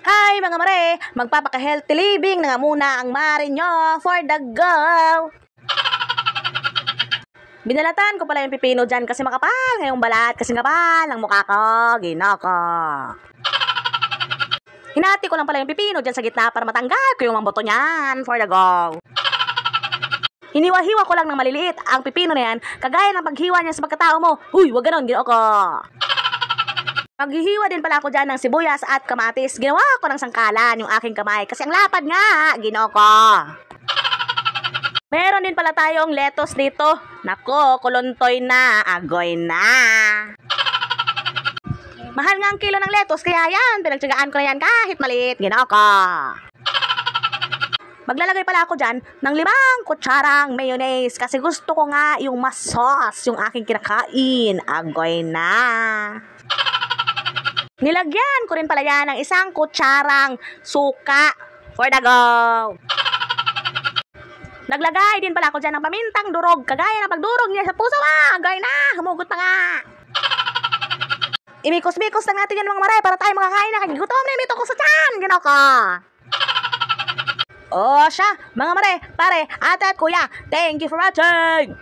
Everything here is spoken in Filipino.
Hi mga mare! Magpapaka-healthy living na nga muna ang mare nyo for the go! Binalatan ko pala yung pipino dyan kasi makapal ngayong balat kasi kapal ang mukha ko, ginoko. Hinati ko lang pala yung pipino dyan sa gitna para matanggal ko yung mga boto niyan for the go. Hiniwa-hiwa ko lang ng maliliit ang pipino na yan kagaya ng paghiwa niya sa pagkatao mo. Huy, wag ganon, ginoko. Maghihiwa din pala ako dyan ng sibuyas at kamatis. Ginawa ko ng sangkalan yung aking kamay kasi ang lapad nga, ginoko. Meron din pala tayong lettuce dito. Nako, kuluntoy na, agoy na. Mahal nga ang kilo ng lettuce kaya yan, pinagtsagaan ko na yan kahit maliit, ginoko. Maglalagay pala ako dyan ng 5 kutsarang mayonnaise kasi gusto ko nga yung mas sauce yung aking kinakain, agoy na. Nilagyan ko rin pala yan ng 1 kutsarang suka for the go. Naglagay din pala ako dyan ng pamintang durog, kagaya ng pagdurog niya sa puso agay na, humugot pa nga. Imikos-mikos lang natin yan mga mare para tayo makakain na kagigutom na imito ko sa tiyan, ginoko. O siya, mga mare, pare, ate at kuya, thank you for watching.